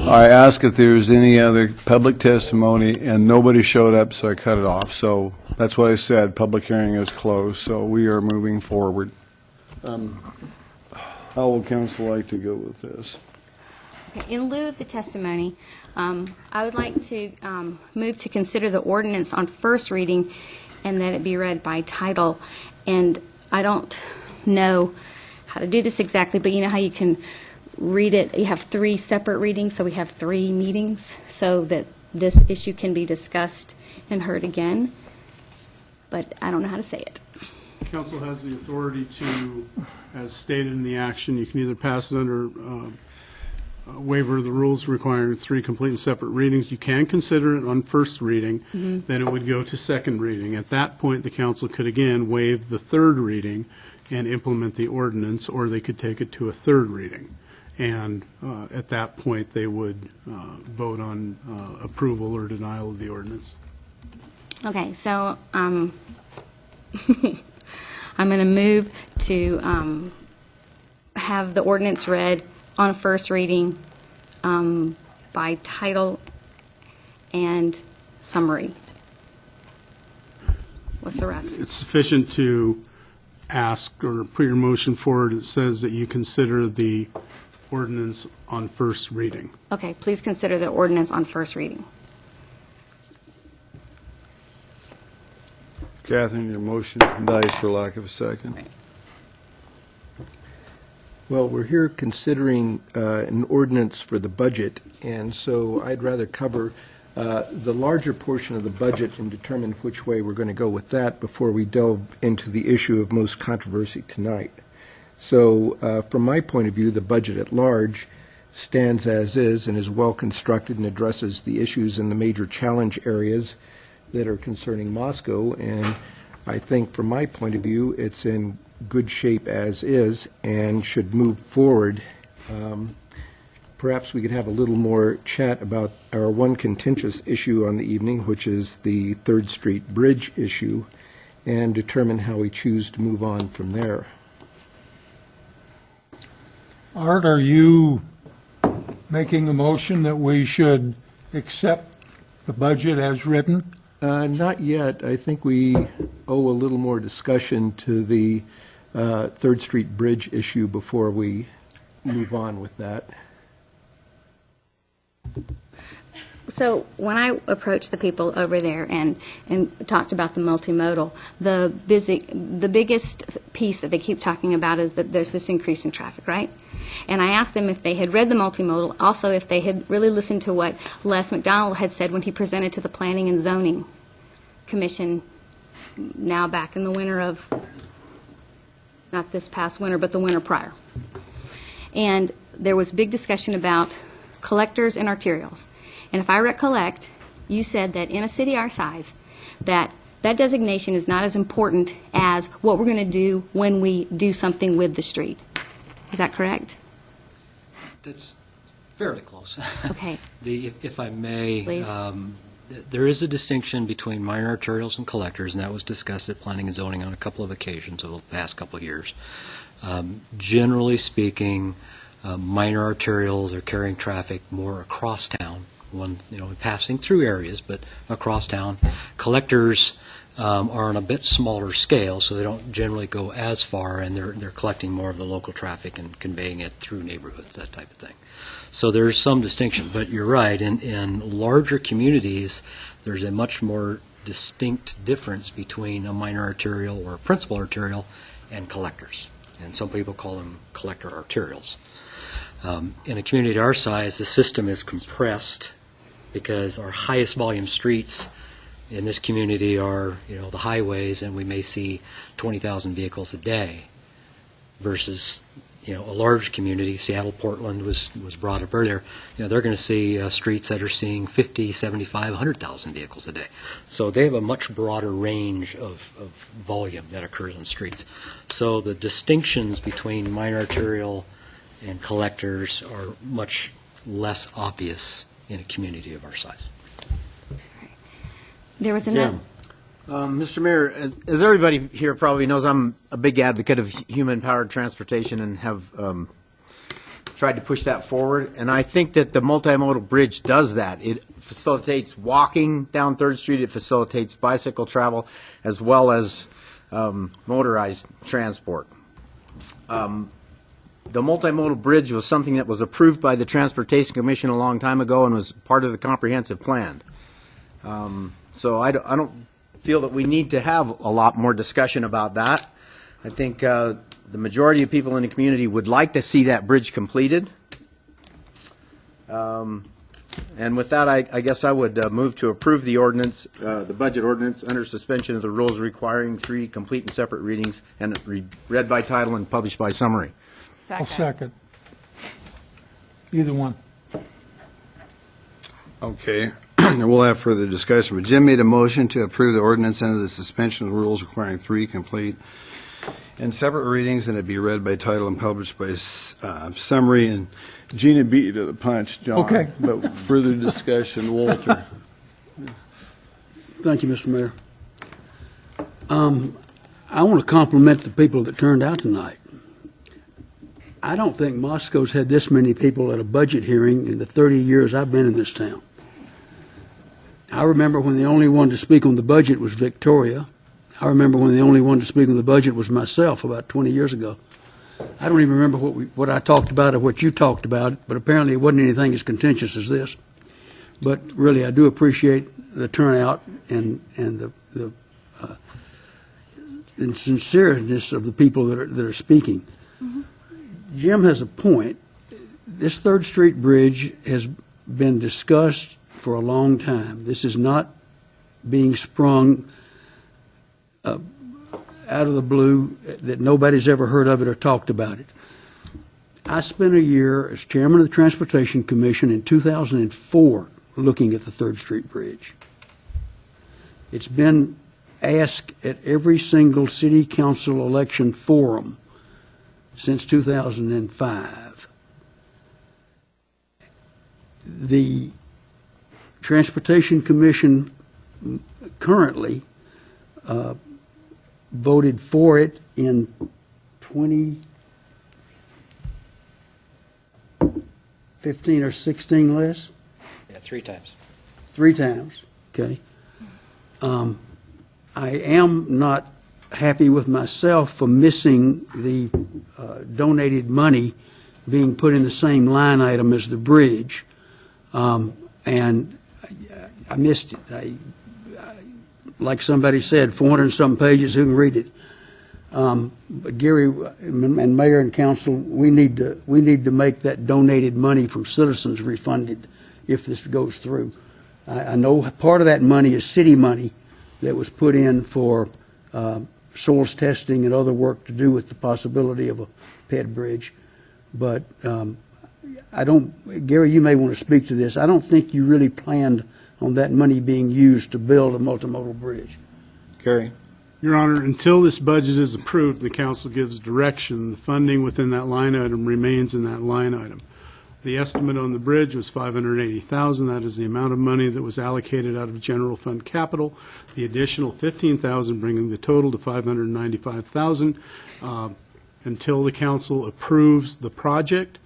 I asked if there was any other public testimony, and nobody showed up, so I cut it off. So that's what I said, public hearing is closed, so we are moving forward. How will council like to go with this? Okay, in lieu of the testimony, I would like to move to consider the ordinance on first reading and that it be read by title. And I don't know how to do this exactly, but you know how you can read it, you have 3 separate readings, so we have 3 meetings so that this issue can be discussed and heard again, but I don't know how to say it. Council has the authority to, as stated in the action, you can either pass it under waiver of the rules requiring 3 complete and separate readings. You can consider it on first reading, then it would go to second reading. At that point, the council could again waive the third reading and implement the ordinance, or they could take it to a third reading. And at that point, they would vote on approval or denial of the ordinance. Okay, so I'm going to move to have the ordinance read on first reading by title and summary. What's the rest? It's sufficient to ask or put your motion forward. It says that you consider the ordinance on first reading. Okay, please consider the ordinance on first reading. Catherine, your motion dies for lack of a second. Right. Well, we're here considering an ordinance for the budget, and so I'd rather cover the larger portion of the budget and determine which way we're going to go with that before we delve into the issue of most controversy tonight. So from my point of view, the budget at large stands as is and is well constructed and addresses the issues in the major challenge areas that are concerning Moscow, and I think from my point of view, it's in good shape as is and should move forward. Perhaps we could have a little more chat about our one contentious issue on the evening, which is the 3rd Street Bridge issue, and determine how we choose to move on from there. Art, are you making a motion that we should accept the budget as written? Not yet. I think we owe a little more discussion to the 3rd Street Bridge issue before we move on with that. So when I approached the people over there and talked about the multimodal, the biggest piece that they keep talking about is that there's this increase in traffic, right? And I asked them if they had read the multimodal, also if they had really listened to what Les McDonald had said when he presented to the Planning and Zoning Commission now back in the winter of, not this past winter, but the winter prior. And there was big discussion about collectors and arterials. And if I recollect, you said that in a city our size, that designation is not as important as what we're going to do when we do something with the street. Is that correct? That's fairly close. Okay. If I may, Please. there is a distinction between minor arterials and collectors, and that was discussed at Planning and Zoning on a couple of occasions over the past couple of years. Generally speaking, minor arterials are carrying traffic more across town, passing through areas, but across town. Collectors are on a bit smaller scale, so they don't generally go as far, and they're collecting more of the local traffic and conveying it through neighborhoods, that type of thing. So there's some distinction, but you're right. In larger communities, there's a much more distinct difference between a minor arterial or a principal arterial and collectors, and some people call them collector arterials. In a community our size, the system is compressed because our highest volume streets in this community are, the highways, and we may see 20,000 vehicles a day versus, a large community. Seattle, Portland was brought up earlier. They're going to see streets that are seeing 50, 75, 100,000 vehicles a day. So they have a much broader range of volume that occurs on streets. So the distinctions between minor arterial and collectors are much less obvious in a community of our size. There was another. Mr. Mayor, as everybody here probably knows, I'm a big advocate of human-powered transportation and have tried tried to push that forward, and I think that the multimodal bridge does that. It facilitates walking down 3rd Street, it facilitates bicycle travel, as well as motorized transport. The multimodal bridge was something that was approved by the Transportation Commission a long time ago and was part of the comprehensive plan. So I don't feel that we need to have a lot more discussion about that. I think the majority of people in the community would like to see that bridge completed. And with that, I guess I would move to approve the ordinance, the budget ordinance, under suspension of the rules requiring 3 complete and separate readings and read by title and published by summary. I'll second. Either one. Okay, we'll have further discussion, but Jim made a motion to approve the ordinance under the suspension of the rules requiring 3 complete and separate readings, and it be read by title and published by summary. And Gina beat you to the punch, John. Okay. But further discussion, Walter. Thank you, Mr. Mayor. I want to compliment the people that turned out tonight. I don't think Moscow's had this many people at a budget hearing in the 30 years I've been in this town. I remember when the only one to speak on the budget was Victoria. I remember when the only one to speak on the budget was myself about 20 years ago. I don't even remember what I talked about or what you talked about, but apparently it wasn't anything as contentious as this. But really, I do appreciate the turnout and the sincereness of the people that are speaking. Mm-hmm. Jim has a point. This 3rd Street Bridge has been discussed for a long time. This is not being sprung out of the blue, that nobody's ever heard of it or talked about it. I spent a year as chairman of the Transportation Commission in 2004 looking at the 3rd Street Bridge. It's been asked at every single city council election forum since 2005. The Transportation Commission currently voted for it in 2015 or 16, Les? Yeah, 3 times. 3 times, okay. I am not happy with myself for missing the donated money being put in the same line item as the bridge. And I missed it. Like somebody said, 400 and some pages, who can read it? But Gary and Mayor and Council, we need to make that donated money from citizens refunded if this goes through. I know part of that money is city money that was put in for soils testing and other work to do with the possibility of a ped bridge. But Gary, you may want to speak to this. I don't think you really planned on that money being used to build a multimodal bridge. Gary? Your Honor, until this budget is approved, the council gives direction. The funding within that line item remains in that line item. The estimate on the bridge was $580,000. That is the amount of money that was allocated out of general fund capital. The additional $15,000 bringing the total to $595,000. Until the council approves the project,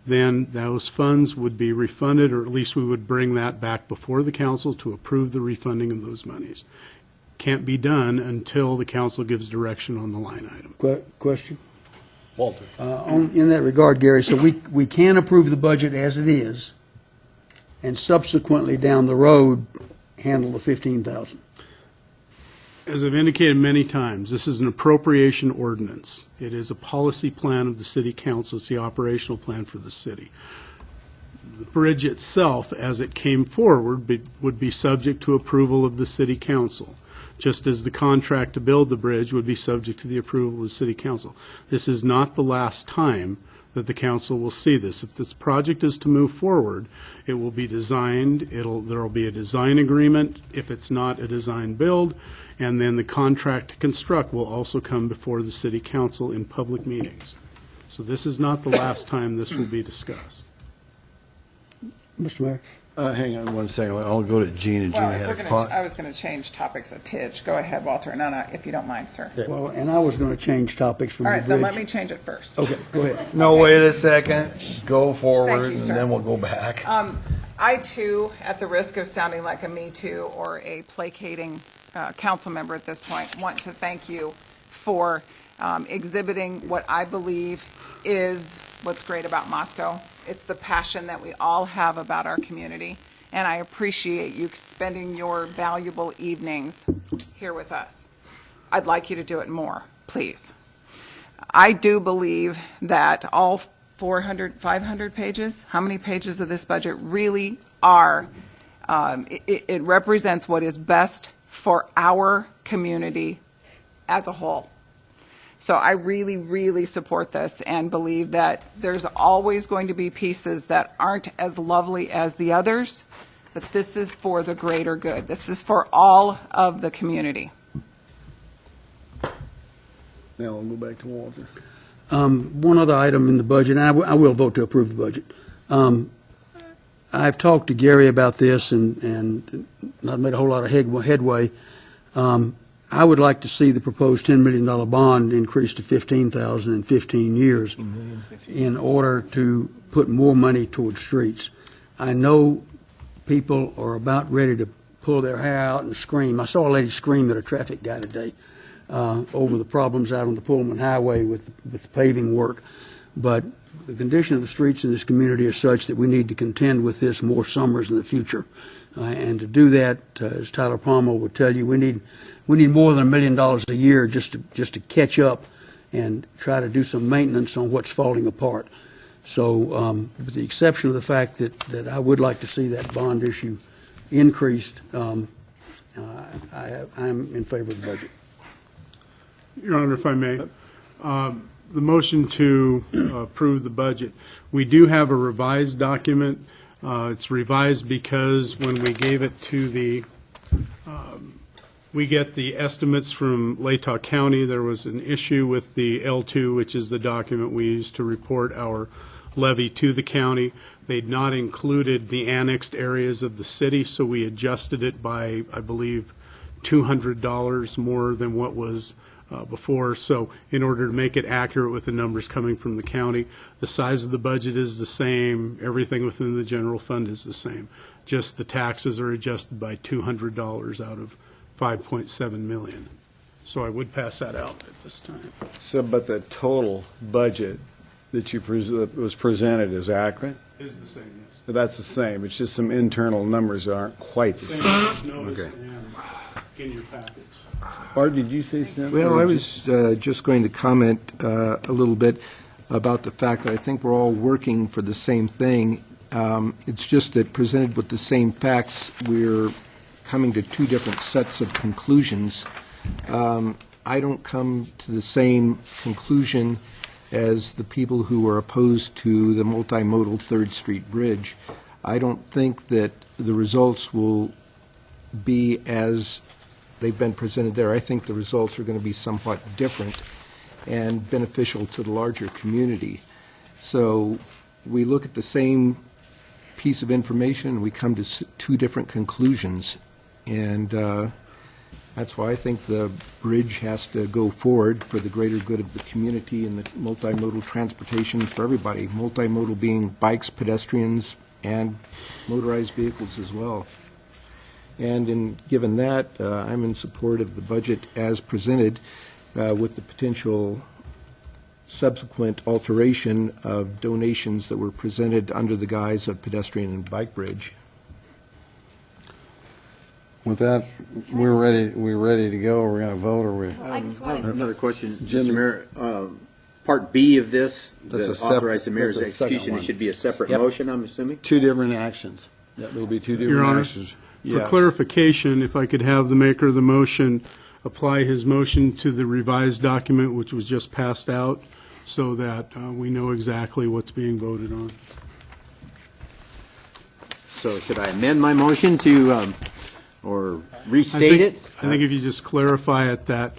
then those funds would be refunded, or at least we would bring that back before the council to approve the refunding of those monies. Can't be done until the council gives direction on the line item. Question? Walter. In that regard, Gary, so we can approve the budget as it is and subsequently down the road handle the $15,000. As I've indicated many times, this is an appropriation ordinance. It is a policy plan of the city council. It's the operational plan for the city. The bridge itself, as it came forward, would be subject to approval of the city council, just as the contract to build the bridge would be subject to the approval of the city council. This is not the last time that the council will see this. If this project is to move forward, it will be designed, there will be a design agreement if it's not a design build, and then the contract to construct will also come before the city council in public meetings. So this is not the last time this will be discussed. Mr. Mayor? Hang on one second, I'll go to Gene, and Gene Well, if had we're a going thought. to, I was going to change topics a tidge. Go ahead, Walter. No, if you don't mind, sir. Well, and I was going to change topics from All the right, then bridge. let me change it first. Okay, go ahead. No, wait a second, go forward, Thank you, and sir. then we'll go back. I, too, at the risk of sounding like a Me Too or a placating council member at this point, want to thank you for exhibiting what I believe is what's great about Moscow. It's the passion that we all have about our community, and I appreciate you spending your valuable evenings here with us. I'd like you to do it more, please. I do believe that all 500 pages, how many pages of this budget really are, it represents what is best for our community as a whole. So I really, really support this and believe that there's always going to be pieces that aren't as lovely as the others, but this is for the greater good. This is for all of the community. Now we'll go back to Walter. One other item in the budget, and I will vote to approve the budget. I've talked to Gary about this and not made a whole lot of headway. I would like to see the proposed $10 million bond increase to $15,000 in 15 years in order to put more money towards streets. I know people are about ready to pull their hair out and scream. I saw a lady scream at a traffic guy today over the problems out on the Pullman Highway with the paving work. But the condition of the streets in this community is such that we need to contend with this more summers in the future. And to do that, as Tyler Palmer would tell you, we need more than $1 million a year just to catch up and try to do some maintenance on what's falling apart. So with the exception of the fact that I would like to see that bond issue increased, I'm in favor of the budget. Your Honor, if I may, the motion to approve the budget, we do have a revised document. It's revised because when we gave it to we get the estimates from Latah County. There was an issue with the L2, which is the document we use to report our levy to the county. They'd not included the annexed areas of the city, so we adjusted it by, I believe, $200 more than what was before. So in order to make it accurate with the numbers coming from the county, the size of the budget is the same, everything within the general fund is the same. Just the taxes are adjusted by $200 out of 5.7 million. So I would pass that out at this time. So, but the total budget that that was presented is accurate? Is the same, yes. That's the same, it's just some internal numbers that aren't quite the same. Notice Okay. in your package. Bart, did you say something? Well, I was just going to comment a little bit about the fact that I think we're all working for the same thing. It's just that presented with the same facts, we're coming to two different sets of conclusions. I don't come to the same conclusion as the people who are opposed to the multimodal 3rd Street Bridge. I don't think that the results will be as they've been presented there. I think the results are going to be somewhat different and beneficial to the larger community. So we look at the same piece of information and we come to two different conclusions. And that's why I think the bridge has to go forward for the greater good of the community and the multimodal transportation for everybody, multimodal being bikes, pedestrians, and motorized vehicles as well. And given that, I'm in support of the budget as presented with the potential subsequent alteration of donations that were presented under the guise of pedestrian and bike bridge. With that, we're ready to go, we're going to vote, or we? I just I have wanted, another question, Jim. Mr. Mayor. Part B of this, That's a that separate- authorize the mayor's that's a second execution, it one. should be a separate Yep. motion, I'm assuming? Two different actions. That will be two Your different Honor, actions. For Yes. clarification, if I could have the maker of the motion apply his motion to the revised document, which was just passed out, so that we know exactly what's being voted on. So should I amend my motion to, or restate it? I think if you just clarify it that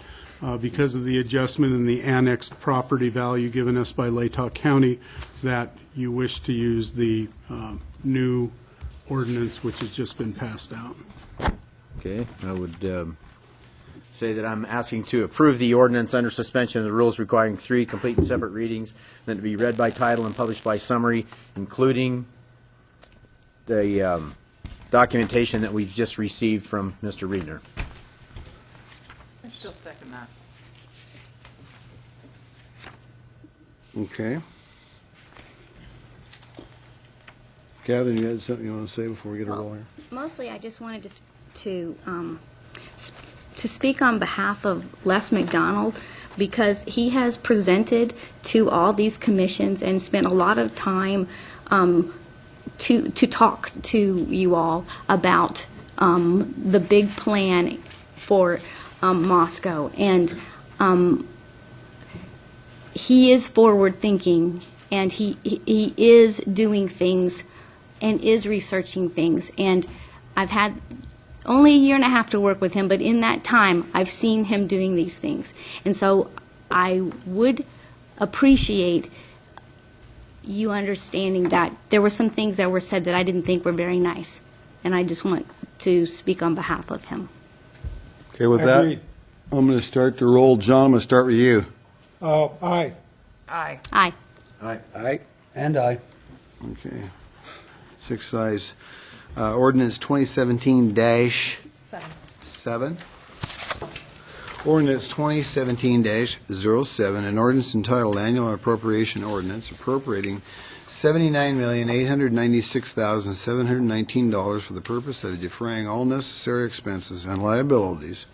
because of the adjustment in the annexed property value given us by Latah County, that you wish to use the new ordinance, which has just been passed out. Okay, I would say that I'm asking to approve the ordinance under suspension of the rules requiring 3 complete and separate readings, then to be read by title and published by summary, including the documentation that we've just received from Mr. Reedner. I still second that. Okay. Catherine, you had something you want to say before we get a roll here? Mostly, I just wanted to speak on behalf of Les McDonald, because he has presented to all these commissions and spent a lot of time to talk to you all about the big plan for Moscow. And he is forward-thinking, and he is doing things and is researching things. And I've had only a year and a half to work with him, but in that time, I've seen him doing these things. And so I would appreciate you understanding that there were some things that were said that I didn't think were very nice. And I just want to speak on behalf of him. Okay, with that, Agreed. I'm going to start the roll. John, I'm going to start with you. Aye. Aye. Aye. Aye. And I. Okay. 6 ayes. Ordinance 2017-7. Ordinance 2017-07, an ordinance entitled Annual Appropriation Ordinance appropriating $79,896,719 for the purpose of defraying all necessary expenses and liabilities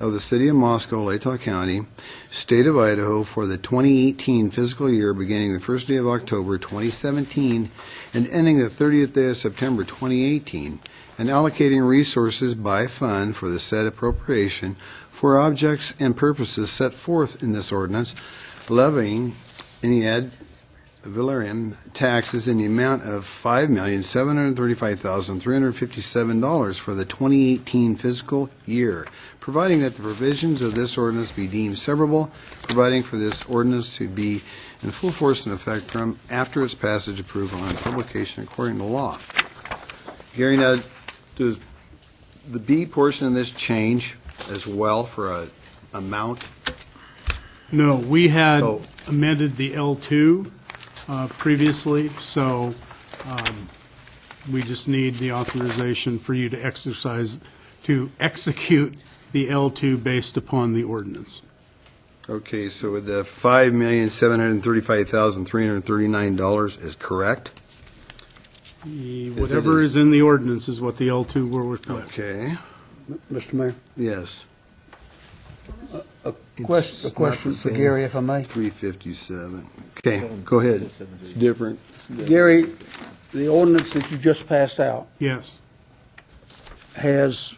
of the City of Moscow, Latah County, State of Idaho for the 2018 fiscal year beginning the first day of October 2017 and ending the 30th day of September 2018, and allocating resources by fund for the said appropriation for objects and purposes set forth in this ordinance, levying any ad valorem taxes in the amount of $5,735,357 for the 2018 fiscal year, providing that the provisions of this ordinance be deemed severable, providing for this ordinance to be in full force and effect from after its passage, approval, and publication according to law. Gary, now, does the B portion of this change as well for a amount? No, we had Oh. amended the L2 previously, so we just need the authorization for you to execute the L2 based upon the ordinance. Okay, so with the $5,735,339 is correct? Whatever is in the ordinance is what the L2 will reflect. Okay, Mr. Mayor, yes. a question for Gary, if I may. 357. Okay, go ahead. It's different. Gary, the ordinance that you just passed out Yes. has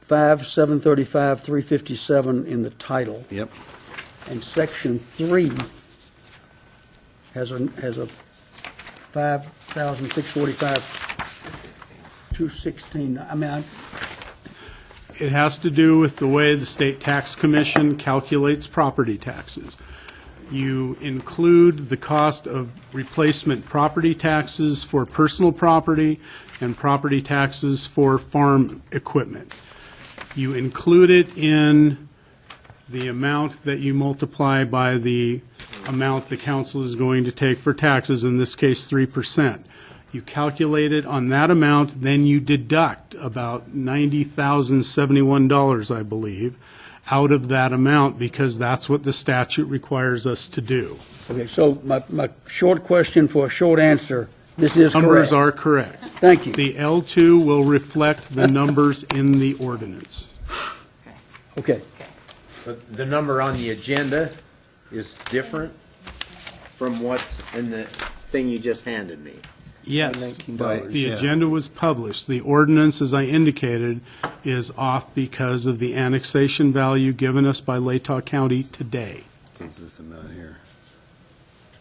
5,735,357 in the title, Yep. and Section 3 has a 5,645,216. I mean, It has to do with the way the State Tax Commission calculates property taxes. You include the cost of replacement property taxes for personal property and property taxes for farm equipment. You include it in the amount that you multiply by the amount the council is going to take for taxes, in this case 3%. You calculate it on that amount, then you deduct about $90,071, I believe, out of that amount, because that's what the statute requires us to do. okay, so my short question for a short answer, this is correct. Numbers are correct. Thank you. The L2 will reflect the numbers in the ordinance. Okay. But the number on the agenda is different from what's in the thing you just handed me. Yes, $19, the yeah. agenda was published. The ordinance, as I indicated, is off because of the annexation value given us by Latah County today. So it's this amount here.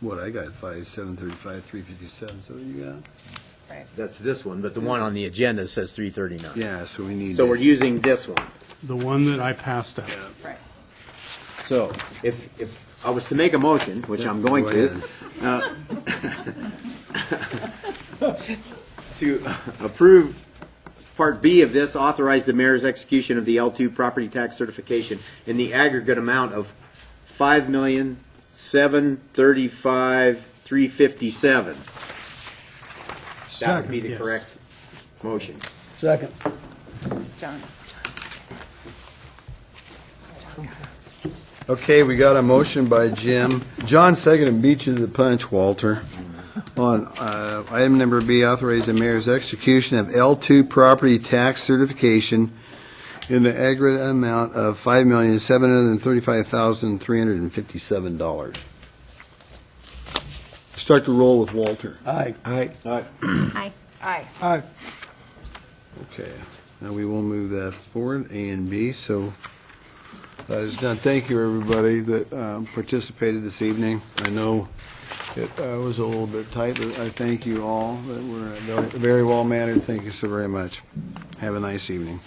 What, I got 5,735,357, so what you got? That's this one, but the one on the agenda says 339. Yeah, so we need. So we're using this one. The one that I passed out. Right. So if I was to make a motion, which I'm going Go to, ahead. to approve Part B of this, authorize the mayor's execution of the L2 property tax certification in the aggregate amount of $5,735,357. That would be the Yes. correct motion. Second. John. Okay, we got a motion by Jim. John seconded, beat you to the punch, Walter. On item number B, authorize the mayor's execution of L2 property tax certification in the aggregate amount of $5,735,357. Start the roll with Walter. Aye. Aye. Aye. Aye. Aye. Okay, now we will move that forward, A and B, so that is done. Thank you, everybody that participated this evening. I know it was a little bit tight, but I thank you all that were very well mannered. Thank you so very much. Have a nice evening.